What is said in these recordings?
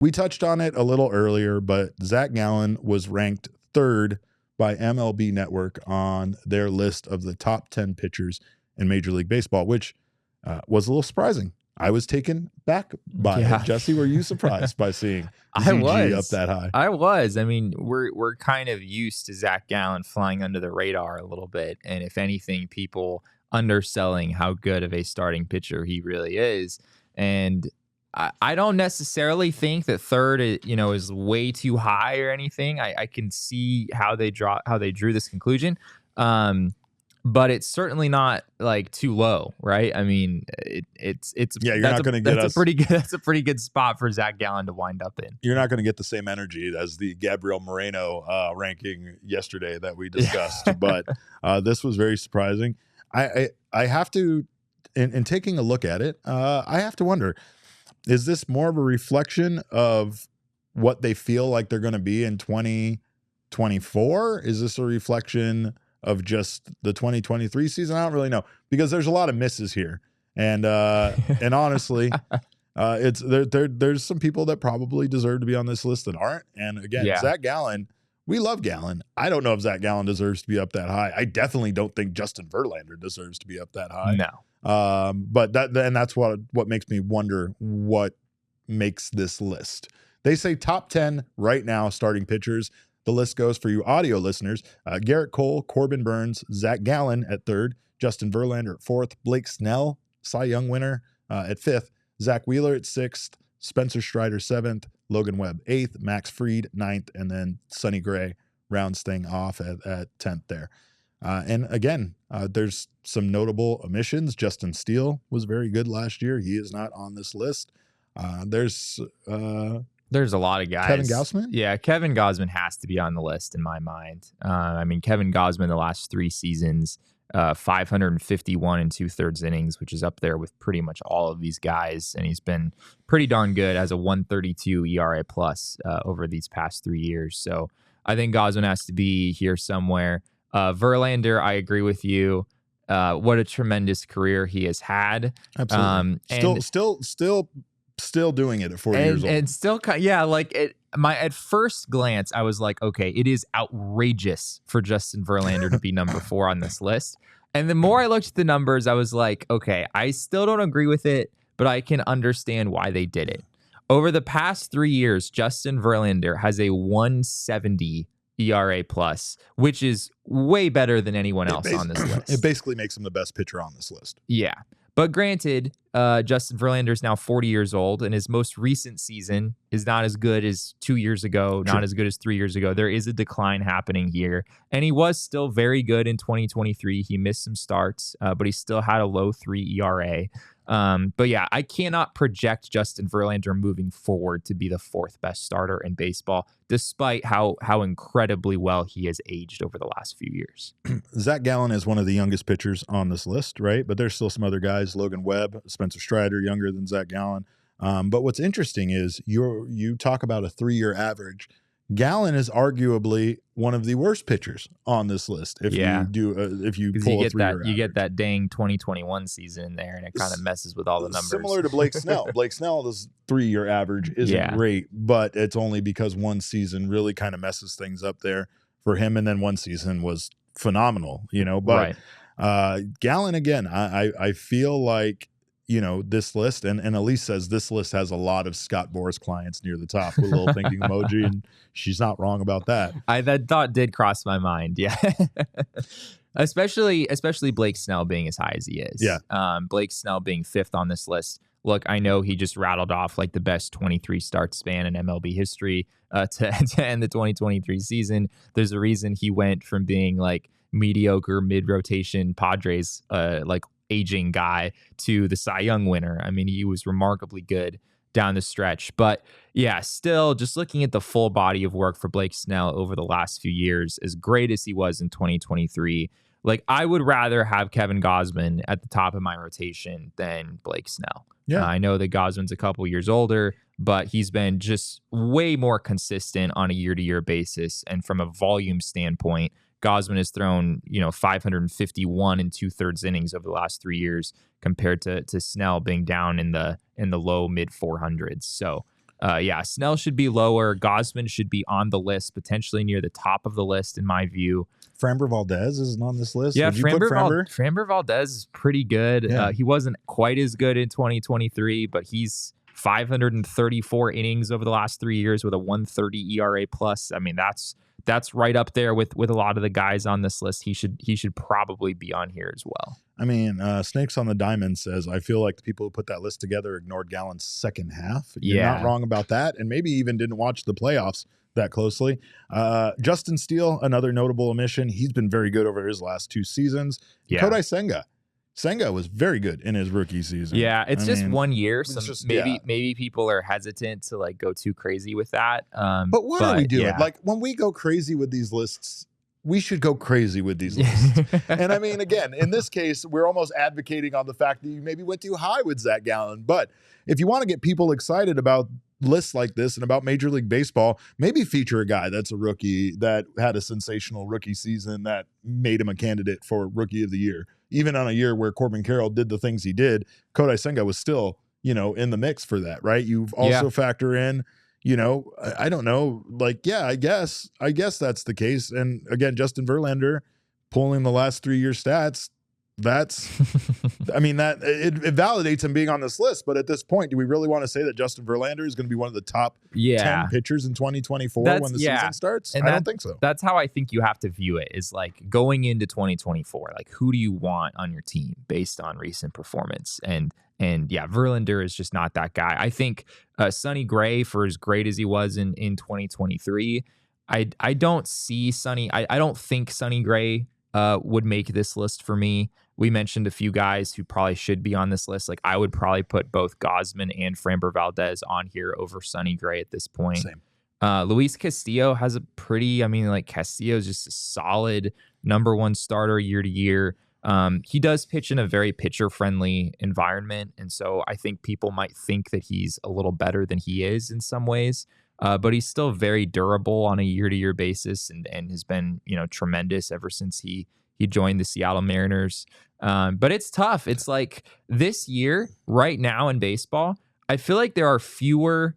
We touched on it a little earlier, but Zac Gallen was ranked third by MLB Network on their list of the top 10 pitchers in Major League Baseball, which was a little surprising. I was taken back by it. Jesse, were you surprised by seeing ZG up that high? I was. I mean, we're kind of used to Zac Gallen flying under the radar a little bit, and if anything, people underselling how good of a starting pitcher he really is. And I don't necessarily think that third, is way too high or anything. I can see how they drew this conclusion, but it's certainly not like too low, right? I mean, it's you're not going to get us that's a pretty good spot for Zac Gallen to wind up in. You're not going to get the same energy as the Gabriel Moreno ranking yesterday that we discussed, but this was very surprising. I have to, in taking a look at it, I have to wonder. Is this more of a reflection of what they feel like they're going to be in 2024? Is this a reflection of just the 2023 season? I don't really know, because there's a lot of misses here. And honestly, there's some people that probably deserve to be on this list that aren't. And again, Zac Gallen, we love Gallen. I don't know if Zac Gallen deserves to be up that high. I definitely don't think Justin Verlander deserves to be up that high. No. But that's what makes me wonder what makes this list. They say top 10 right now starting pitchers. The list goes, for you audio listeners, Garrett Cole, Corbin Burns, Zac Gallen at third, Justin Verlander at fourth, Blake Snell, Cy Young winner, at fifth, Zach Wheeler at sixth, Spencer Strider seventh, Logan Webb eighth, Max Fried ninth, and then Sonny Gray rounds thing off at 10th there. And again, there's some notable omissions. Justin Steele was very good last year. He is not on this list. There's a lot of guys. Kevin Gausman? Yeah, Kevin Gausman has to be on the list in my mind. I mean, Kevin Gausman, the last 3 seasons, 551 and 2/3 innings, which is up there with pretty much all of these guys. And he's been pretty darn good as a 1.32 ERA plus over these past 3 years. So I think Gausman has to be here somewhere. Verlander, I agree with you. What a tremendous career he has had. Absolutely. Still doing it at 40 years old. And still, at first glance, I was like, okay, it is outrageous for Justin Verlander to be number 4 on this list. And the more I looked at the numbers, I was like, okay, I still don't agree with it, but I can understand why they did it. Over the past 3 years, Justin Verlander has a 170 ERA plus, which is way better than anyone else on this list. It basically makes him the best pitcher on this list. Yeah. But granted, Justin Verlander is now 40 years old, and his most recent season is not as good as 2 years ago, not as good as 3 years ago. There is a decline happening here, and he was still very good in 2023. He missed some starts, but he still had a low 3 ERA. But yeah, I cannot project Justin Verlander moving forward to be the 4th best starter in baseball, despite how incredibly well he has aged over the last few years. Zac Gallen is one of the youngest pitchers on this list, right? But there's still some other guys, Logan Webb, Spencer Strider, younger than Zac Gallen. But what's interesting is you talk about a 3-year average. Gallen is arguably one of the worst pitchers on this list. If you pull a 3-year average. You get that dang 2021 season in there, and it kind of messes with all the numbers. Similar to Blake Snell. Blake Snell's 3-year average isn't great, but it's only because one season really kind of messes things up there for him, and then one season was phenomenal, But Gallen, again, I feel like this list, and Elise says this list has a lot of Scott Boras clients near the top with a little thinking emoji, and she's not wrong about that. That thought did cross my mind, yeah. especially Blake Snell being as high as he is. Yeah. Blake Snell being 5th on this list. Look, I know he just rattled off like the best 23 start span in MLB history to end the 2023 season. There's a reason he went from being like mediocre mid-rotation Padres aging guy to the Cy Young winner. I mean, he was remarkably good down the stretch. But yeah, still just looking at the full body of work for Blake Snell over the last few years, as great as he was in 2023, like I would rather have Kevin Gausman at the top of my rotation than Blake Snell. Yeah. I know that Gausman's a couple years older, but he's been just way more consistent on a year-to-year basis. And from a volume standpoint, Gausman has thrown, 551 and 2/3 innings over the last 3 years compared to Snell being down in the low mid 400s. So Yeah, Snell should be lower. Gosman should be on the list, potentially near the top of the list in my view. Framber Valdez isn't on this list. Yeah, Would you put Framber? Framber Valdez is pretty good. Yeah. He wasn't quite as good in 2023, but he's 534 innings over the last 3 years with a 1.30 ERA plus. I mean, that's right up there with a lot of the guys on this list. He should probably be on here as well. I mean, Snakes on the Diamond says, I feel like the people who put that list together ignored Gallen's second half. You're not wrong about that, and maybe even didn't watch the playoffs that closely. Justin Steele, another notable omission. He's been very good over his last 2 seasons. Yeah. Kodai Senga was very good in his rookie season. Yeah, it's just 1 year. So maybe people are hesitant to like go too crazy with that. But what are we doing? Yeah. Like when we go crazy with these lists, we should go crazy with these lists. And I mean, again, in this case, we're almost advocating on the fact that you maybe went too high with Zac Gallen. But if you want to get people excited about lists like this and about Major League Baseball, maybe feature a guy that's a rookie that had a sensational rookie season that made him a candidate for Rookie of the Year. Even on a year where Corbin Carroll did the things he did, Kodai Senga was still, in the mix for that, right? You've also factor in, I don't know, like, yeah, I guess that's the case. And again, Justin Verlander pulling the last 3 year stats, that's, I mean, that it validates him being on this list. But at this point, do we really want to say that Justin Verlander is going to be one of the top 10 pitchers in 2024 when the season starts? And I don't think so. That's how I think you have to view it, is like going into 2024, like who do you want on your team based on recent performance? And yeah, Verlander is just not that guy. I think Sonny Gray, for as great as he was in 2023, I don't see Sonny. I don't think Sonny Gray would make this list for me. We mentioned a few guys who probably should be on this list. Like I would probably put both Gosman and Framber Valdez on here over Sonny Gray at this point. Same. Luis Castillo has a pretty, Castillo is just a solid number 1 starter year to year. He does pitch in a very pitcher-friendly environment, and so I think people might think that he's a little better than he is in some ways. But he's still very durable on a year-to-year basis and has been, tremendous ever since he joined the Seattle Mariners. But it's tough. It's like this year, right now in baseball, I feel like there are fewer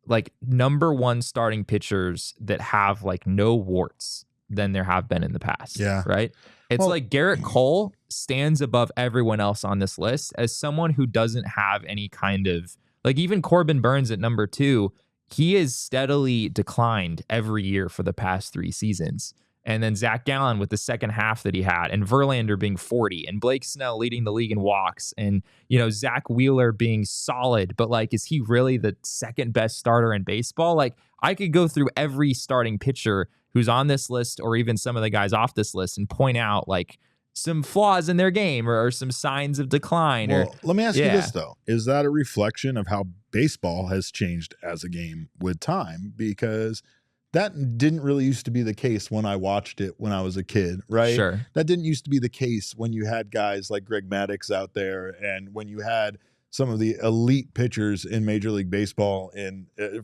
like number 1 starting pitchers that have like no warts than there have been in the past. Yeah. Right. It's like Garrett Cole stands above everyone else on this list as someone who doesn't have any kind of, like, even Corbin Burns at number 2, he has steadily declined every year for the past 3 seasons. And then Zac Gallen with the second half that he had, and Verlander being 40, and Blake Snell leading the league in walks, and, Zach Wheeler being solid. But like, is he really the second best starter in baseball? Like, I could go through every starting pitcher who's on this list, or even some of the guys off this list, and point out like some flaws in their game or some signs of decline. Well, let me ask you this though. Is that a reflection of how baseball has changed as a game with time? Because that didn't really used to be the case when I watched it when I was a kid, right? Sure. That didn't used to be the case when you had guys like Greg Maddux out there, and when you had some of the elite pitchers in Major League Baseball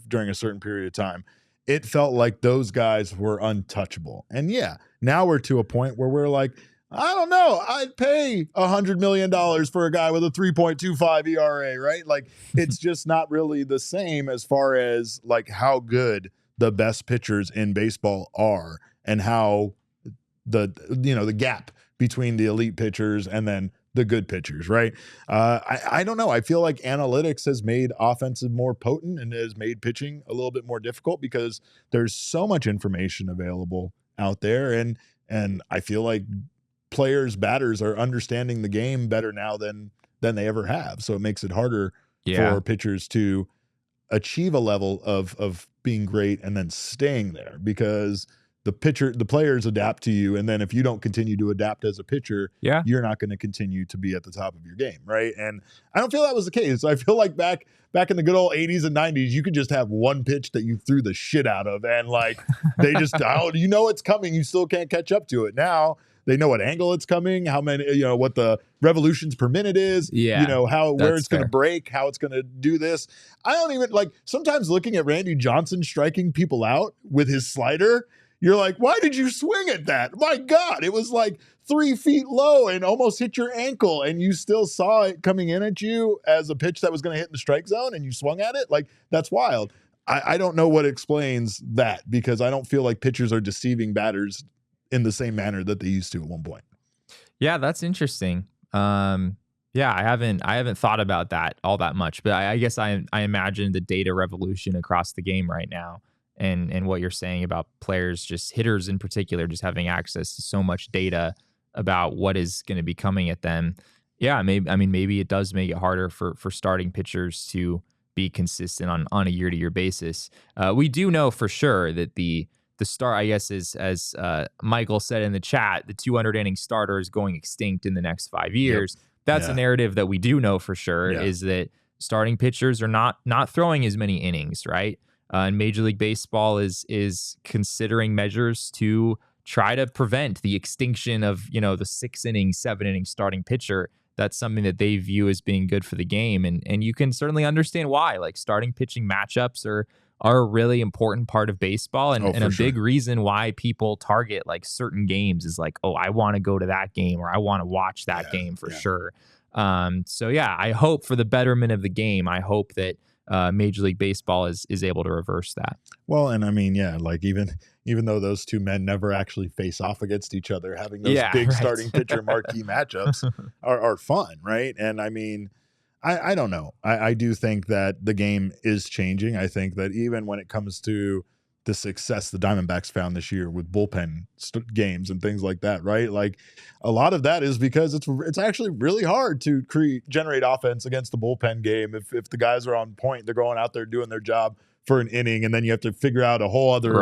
during a certain period of time. It felt like those guys were untouchable. And yeah, now we're to a point where we're like, I don't know, I'd pay $100 million for a guy with a 3.25 ERA, right? Like, it's just not really the same as far as like how good the best pitchers in baseball are, and how the gap between the elite pitchers and then the good pitchers, right? I don't know. I feel like analytics has made offensive more potent and has made pitching a little bit more difficult because there's so much information available out there. And I feel like batters are understanding the game better now than they ever have. So it makes it harder for pitchers to achieve a level of being great and then staying there, because the players adapt to you. And then if you don't continue to adapt as a pitcher, you're not going to continue to be at the top of your game. Right. And I don't feel that was the case. I feel like back in the good old 80s and 90s, you could just have one pitch that you threw the shit out of, and like they just, it's coming. You still can't catch up to it. Now they know what angle it's coming, how many, what the revolutions per minute is, where it's going to break, how it's going to do this. I don't even sometimes looking at Randy Johnson striking people out with his slider, you're like, why did you swing at that? My God, it was like 3 feet low and almost hit your ankle, and you still saw it coming in at you as a pitch that was going to hit in the strike zone, and you swung at it. Like, that's wild. I don't know what explains that, because I don't feel like pitchers are deceiving batters in the same manner that they used to at one point. Yeah, that's interesting. Yeah, I haven't thought about that all that much, but I guess I imagine the data revolution across the game right now, and what you're saying about players, just hitters in particular, just having access to so much data about what is going to be coming at them. Yeah, maybe it does make it harder for starting pitchers to be consistent on a year-to-year basis. We do know for sure that the start, I guess, is, as Michael said in the chat, the 200-inning starter is going extinct in the next 5 years. Yep. That's a narrative that we do know for sure, is that starting pitchers are not throwing as many innings, right? And Major League Baseball is considering measures to try to prevent the extinction of, the 6-inning, 7-inning starting pitcher. That's something that they view as being good for the game. And you can certainly understand why. Like, starting pitching matchups are a really important part of baseball, and a big reason why people target like certain games is like, oh, I want to go to that game, or I want to watch that game for sure. So yeah, I hope for the betterment of the game, I hope that Major League Baseball is able to reverse that. Well, and I mean, like even though those two men never actually face off against each other, having those big starting pitcher marquee matchups are fun, right? And I mean, I don't know. I do think that the game is changing. I think that even when it comes to the success the Diamondbacks found this year with bullpen games and things like that, right? Like, a lot of that is because it's actually really hard to generate offense against the bullpen game. If the guys are on point, they're going out there doing their job for an inning, and then you have to figure out a whole other,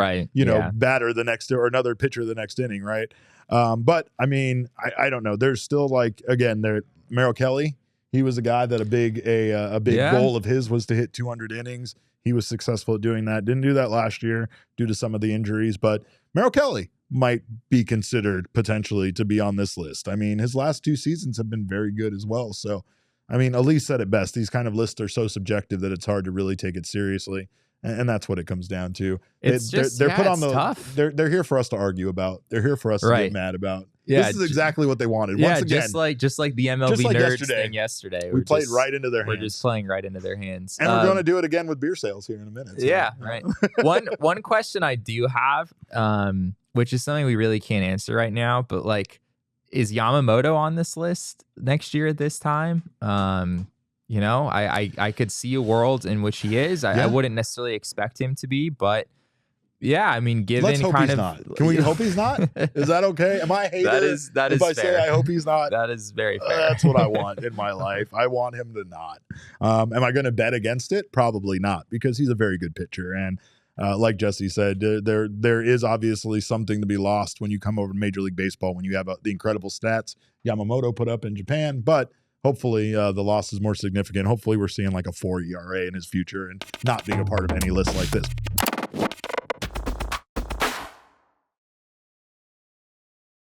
batter the next, or another pitcher the next inning, right? But I mean, I don't know. There's still, like, again, Merrill Kelly. He was a guy that a big goal of his was to hit 200 innings. He was successful at doing that. Didn't do that last year due to some of the injuries, but Merrill Kelly might be considered potentially to be on this list. I mean, his last 2 seasons have been very good as well. So, I mean, Elise said it best. These kind of lists are so subjective that it's hard to really take it seriously. And that's what it comes down to. They're put on the tough. They're here for us to argue about. They're here for us to get mad about. Yeah, this is exactly what they wanted. Once again, just like the MLB Nerds thing yesterday. We played right into their hands. We're just playing right into their hands. And we're going to do it again with beer sales here in a minute. So. Yeah, right. One question I do have, which is something we really can't answer right now, but like, is Yamamoto on this list next year at this time? I could see a world in which he is. I wouldn't necessarily expect him to be, but yeah, I mean, given let's hope he's not. Can we hope he's not? Is that okay? Am I a hater? That is if I fair. say I hope he's not? That is very fair. That's what I want in my life. I want him to not. Am I going to bet against it? Probably not, because he's a very good pitcher. And like Jesse said, there is obviously something to be lost when you come over to Major League Baseball, when you have the incredible stats Yamamoto put up in Japan. But hopefully the loss is more significant. Hopefully we're seeing like a 4 ERA in his future and not being a part of any list like this.